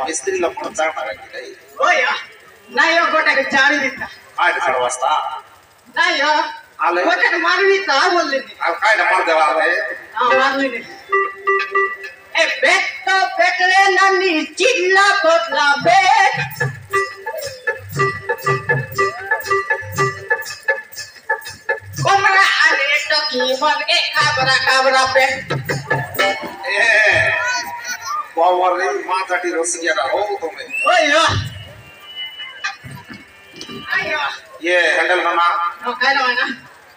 मिस्त्री लोग नहीं गोटे जानी दीता नहीं गोटे मारवी तो बोल मार देवा मारवी ए बेट तो बेटले नन्नी चिल्ला कोटला बेट उमरा आने तो की मन के काबरा बेट पावर रे माथाटी रसिया हो तुम्हें ओयो ये हैंडल करना काय ना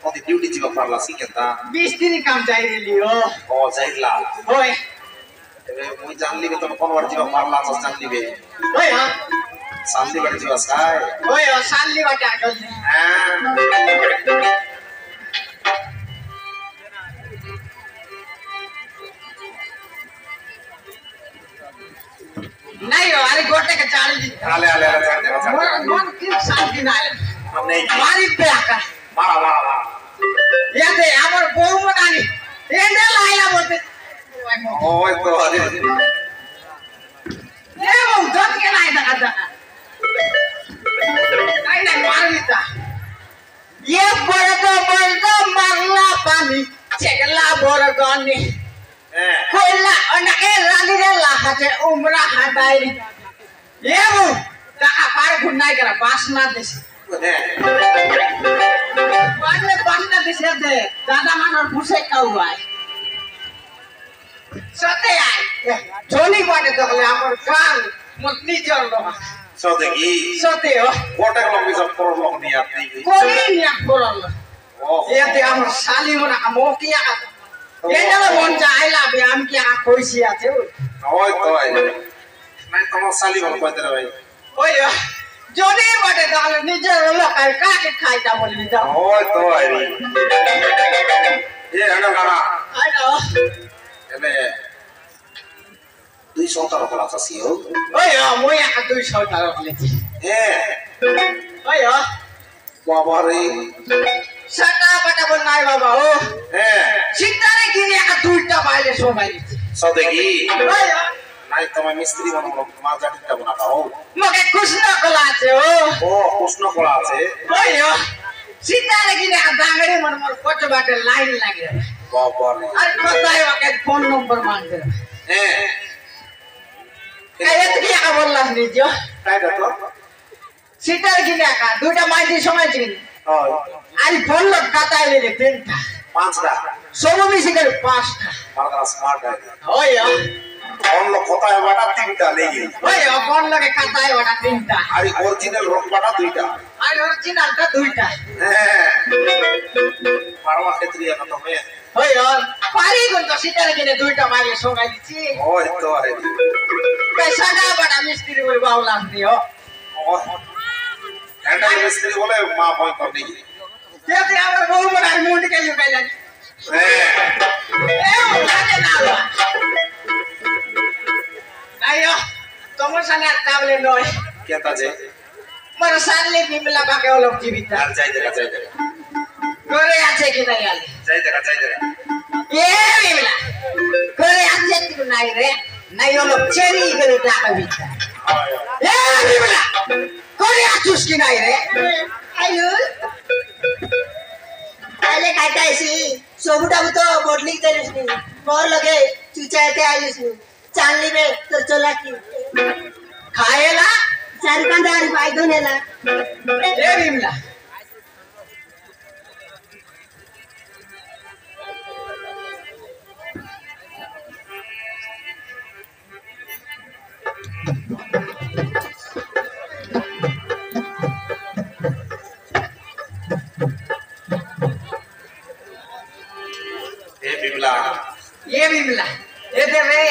ओदी ड्यूटी जीवा परला सिकेता 20 दिन काम चाहिए लियो ओ जाइला ओए एबे मुई जानली के तो कोन वर जीवा परला तो जानली बे ओए सालली वर जीवा साय ओए सालली वाटा आगल हां नहीं हो अरे गोटे के चाली आले मन की शांति ना नहीं मारी पे आका मारा या दे हमर बहु मनानी एंडे लाइला बोलते ओए तो अरे ये वो दत के नहीं दगा नहीं मारी था ये बड़ो मारला पानी चेगला बोरगनी कोला अनके रानी रे लाहाते उमरा हादाई ये वो का पार गुन्नाई करा बासना देश बासना देश दे दादा मानर पुसे काउ आए सते आए जोनी बाटे तकले हमर कान मतनी चल रहा सते की सते हो कोटे लोग सब पर लोग नहीं आती कोई नहीं बोलल ओ ये ते हमर साली मना मोकिया ये जरा मन चाहेला बे हम क्या कोई सिया थे ओए तो आई मैं तो साली बन को तेरे भाई ओए जोनी बटे दाल निजे रोला का के खाइता बोली जा ओए तो आई ये हना गाना आई नो एबे 200 तारो कला ससियो ओए मोया का 200 तारो लेती ओए बाबा रे सटा बटा बोल नाय बाबा ओ सितारे किने का दुईटा बाइले सो बाइले सदेगी ओए नाइ तमे मिस्त्री बनो माजाटिटा बनाता हो मके कृष्ण कला छे ओ कृष्ण कला छे ओए सितारे किने का डांगरे मन मोर कोच बाटे लाइन लागे बाबा रे अरे बताए वके फोन नंबर मांग दे कायत किया का बोलला नि जो काय तो सितारे किने का दुईटा माइती समय छिन अरे फोन लोग काटा ले ले तीनटा पांचटा सोमो भी सिकर पांचटा मारदा स्मार्ट है ओए फोन लोग होता है बड़ा तीनटा लेगी ओए फोन लोग काटा है बड़ा तीनटा अरे ओरिजिनल रोक बड़ा दुईटा अरे ओरिजिनल का दुईटा परवा क्षेत्रीय का तो मैं ओए पारी गुन तो सितारे किने दुईटा मारे सोगाई छि ओए तो है पैसा का बड़ा मिस्त्री कोई बावला दियो हैंडल मिस्त्री बोले मां फोन करने की ये ते हमर बहु बड़ा मुंड के युग है ए लागे ना आयो तुम सने ताबले नय क्या ताजे मोर साले बिमला बाके ओलोक जीवित यार जाई दे करे आछे कि नहीं आले जाई दे ए बिमला करे आछे कि नहीं रे नहीं ओलोक चेरी करे टाका बिता এ বিমলা করে আছিস কি নাই রে আইলু আইলে খাইতে আইছি সবুটাবু তো বদলি দেলিস নি মোর লগে চুচাইতে আইলিস নি চাললি রে তোর চলা কি খায়েলা চারি কান্দা আর বাইদো নেলা এ বিমলা ये बिमला ये ते रे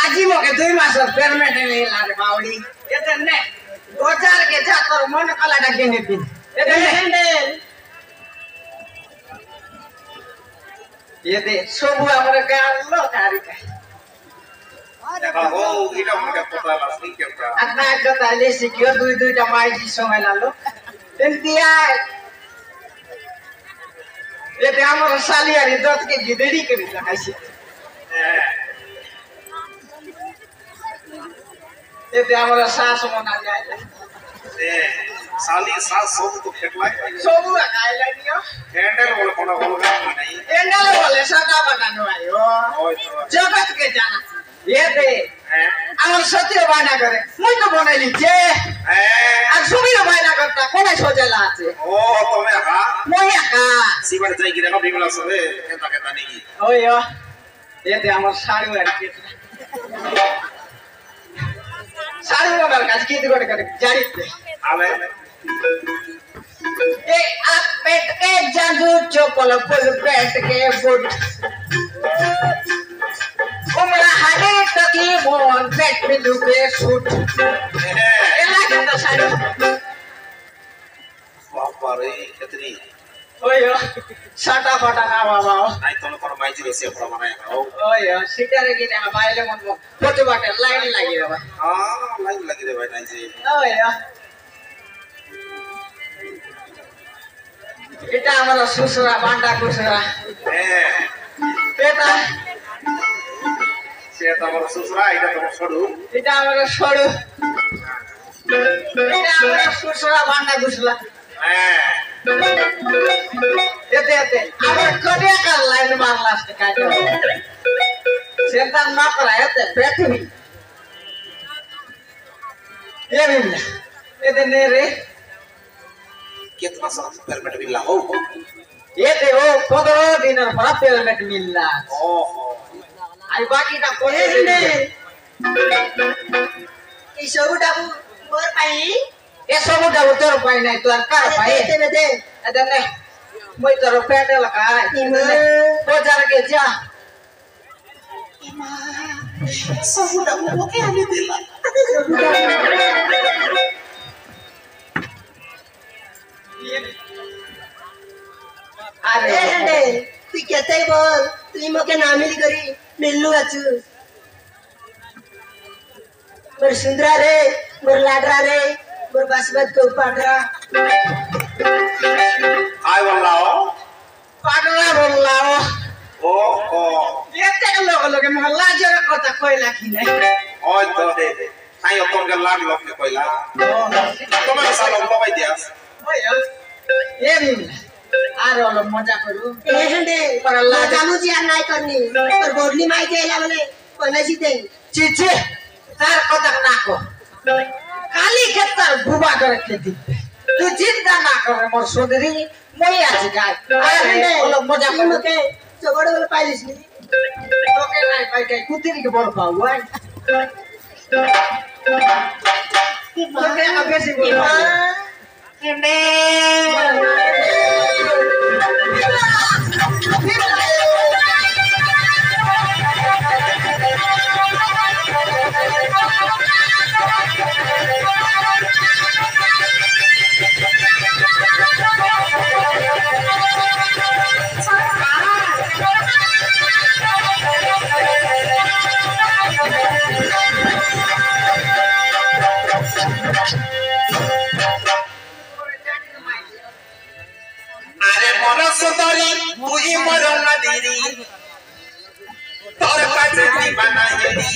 आजी मोके 2 मास पेमेंट नहीं लारे बावड़ी ये ते ने 2000 के जा कर मन कला डाके ने दिन ये ते हैंडल ये ते सबु हमर गालो कारी का देखा हो इटा मके पता लासनी केमका अपना कता ले सिक्यो 2 टा माइजी समय लालो तेंतिया ये ते हमर सालियारी दत के गिदड़ी के भी लगाइसी ये ते हमरा सास मना जाए साली सास सब तो फेटला सब खाइला नियो हैंडल बोले कोना बोलगा नहीं एंडल बोले सदा बतानो आयो ओय तो जगत के जाना ये ते আমার সত্যি বায়না করে মুই তো বনাইলি যে আর সুবির বায়না করতা কোন সোজেলা আছে ও তুমি হা মই একা সিবার যাই কি দেখো বিমলা সবে কেতা কেতা নেকি ওই এতে আমার শাড়ি আর কি শাড়ি ওনার কাছে কি করে করে জানিতে আলে ए आप पेट के जादू चोपल फुल पेट के बुट उमरा हाडे तकी बोन पेट में दुखे सूट एला के तो साड़ी बापा रे कितनी ओयो साटा फाटा ना बाबा नहीं तो कोन माइजी रेसे प्रमाण है ओयो सिटारे की ना बाइले मन फोटो बाटे लाइन लागी रे भाई हां लाइन लगी रे भाई नहीं जी ओयो এটা আমার শ্বশুরা বান্ডা কুসরা এটা সে তোমার শ্বশুরা এটা তোমার সরু এটা আমার সরু এটা আমার শ্বশুরা বান্ডা কুসরা এতে এতে আমার করিয়া কার লাইন মারলাস কাটে সেটা না করা এতে পৃথিবী এ বিমলা এতে নে রে कितना साल पेमेंट मिला हो ये ते ओ 15 दिन पर पेमेंट मिलला ओहो आई बाकी का कोई নে এই সবুটাবু মোর পাই ए सब डाउ तोर पाई नहीं तोर कार पाई দে দে দে अदने মই तोर पेट लगा बाजार के जा सहुडा ओके आने दिला अरे এ হ্যান্ডেল তুই কেতাই বল তুই মোকে নামিলি করি মিল্লু আছু মোর সুন্দরা রে মোর লাডরা রে মোর বাসবাদ কো পাডরা हाय बोलाओ पागला बोलाओ ओहो ये ते लोग लोग मोहल्ला जरा কথা কইলা কি নাই ओय तो दे दे आई अपन के लाग लोग के कोइला तुम्हें सालो बाबा दियास ओय ए बिमला আর হলো মজা করু এ হ্যান্ডেল पर लाज জামুজি আর নাই করনি তোর বডলি মাই দেলা বলে কইলাছি দেই চিচি তার কথা না কো খালি ক্ষেত্র বুবা করে খেতে তুই চিন্তা না করে মোর সোদরি মই আছি গায় আরে হলো মজা তুই করু মোকে চবড় বলে পাইলিস নি তোকে নাই পাই কে কুতিরি কে বড় পাও ভাই তোকে আগে সে বল अरे मोरा सुंदरी तू ही मोरा नदीरी तोर पाछे दीवाना हेरी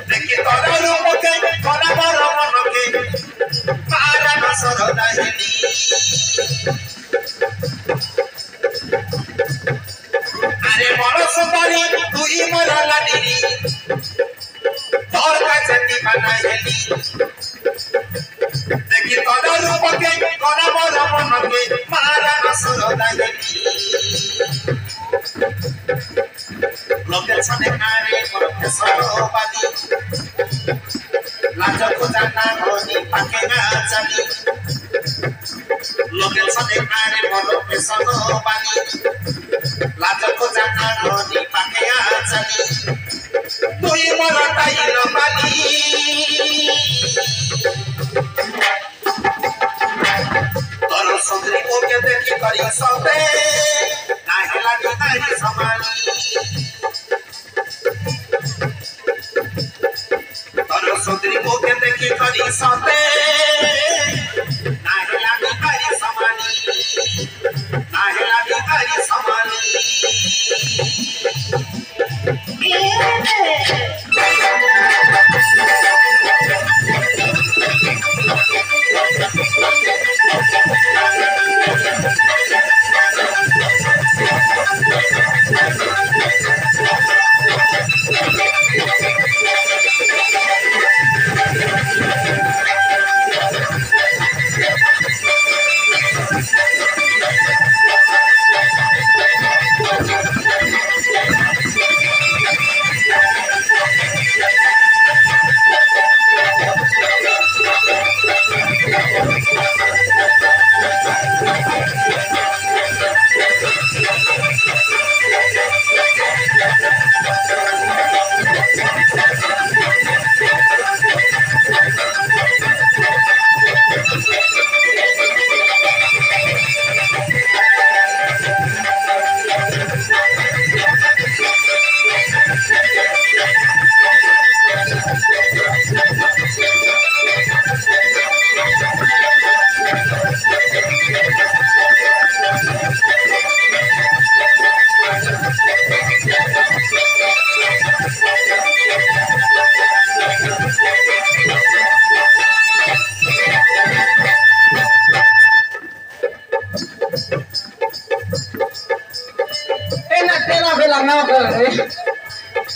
দেখি তোর রূপকে করা বড় মনকে মারা নসর দাহিনী আরে বড় সুন্দরী তুই মোর লাডিনী তোর কাছে দিবানা হেলি দেখি তোর রূপকে করা বড় মনকে মারা নসর দাহিনী লোকের সাথে আরে করতে সরবাদি লাজ খোঁজা না হনি পাকে না জানি লোকের সাথে আরে করতে সরবাদি লাজ খোঁজা না হনি পাকে না জানি তুই মোর তাইল বালি তোর সুন্দরী ওকে দেখি করি সবে না হেলা নারী সমানি তোর সুন্দরী ওকে দেখি করি সবে না হেলা নারী সমানি না হেলা নারী সমানি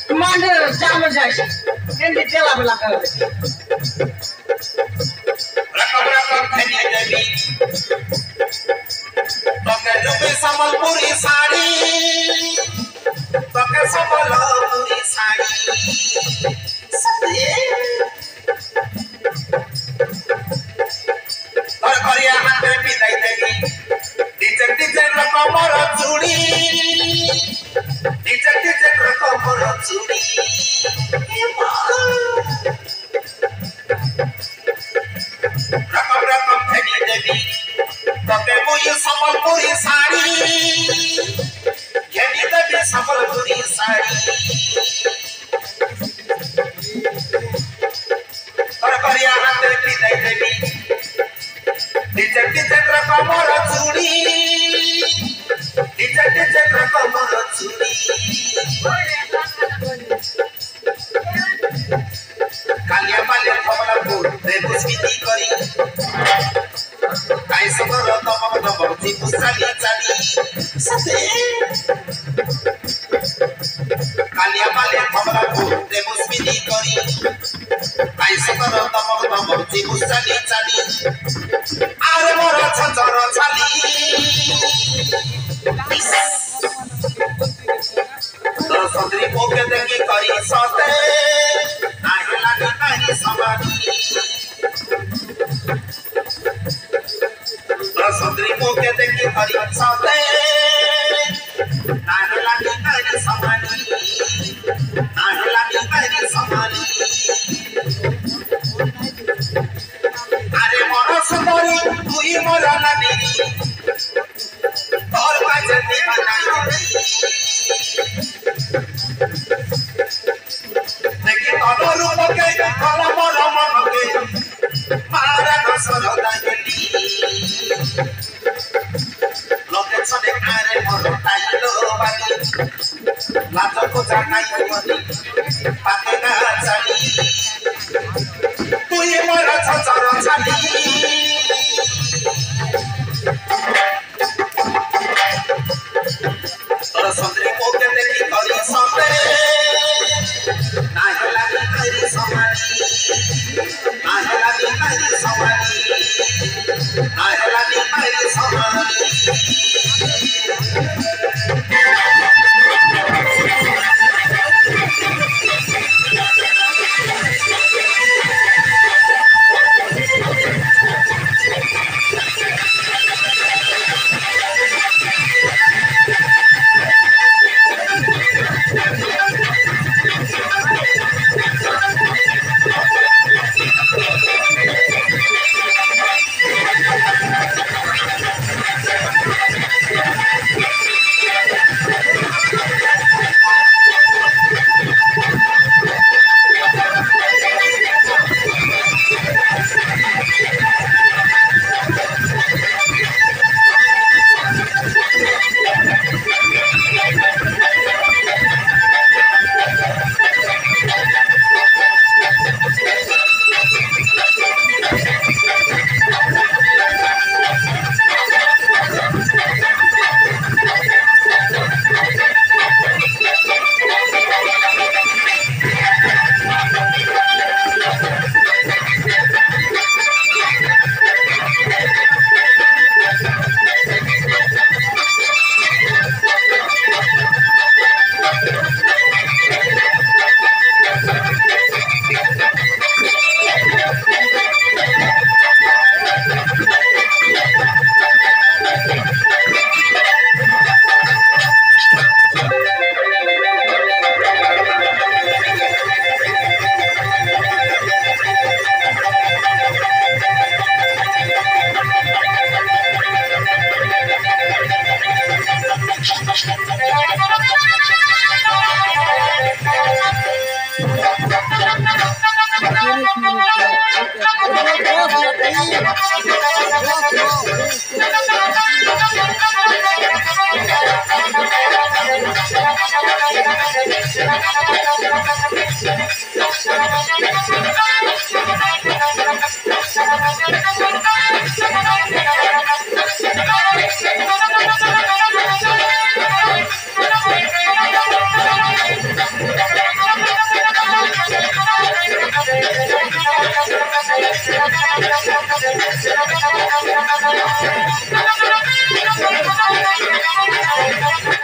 Mana jamu jaya, ini jela belakang. Rakam khani devi, toke jube sambalpuri sari, toke sambalpuri sari. Tor koriya hante pidai devi, dijen rakam chudi. Dijen rakam chudi. Rakam khani devi, toke boyu sambalpuri sari, khani devi sambalpuri sari. Tor koriya hante pidai devi, dijen rakam chudi. Dijen rakam chudi. Kalia palia Kamalapur, rebus miti kori. Kai sokoro tomok tipusali cali. Sate. Kalia palia Kamalapur, rebus miti kori. Kai sokoro tomok tipusali cali. Are mora chanchoro cali. तो सुंदरी पोके देखी करी सोते नाही लागी नाही समानी तो सुंदरी पोके देखी करी सोते नाही लागी नाही समानी नाही लागी नाही समानी अरे मोर सुंदरी तुई मोर लाडी तोर बाजे दीवाना देखी तोर रूपके कला मोर मनके मारा नसर दागली लोके छने आरे मोर ताइलो बाली পাকে না চালি তুই মোর ছচর ছালি তোর সন্দ্রে কোকে দেখি করি সন্দ্রে না হেলানি করি সমানি না হেলানি করি সমানি না হেলানি করি সমানি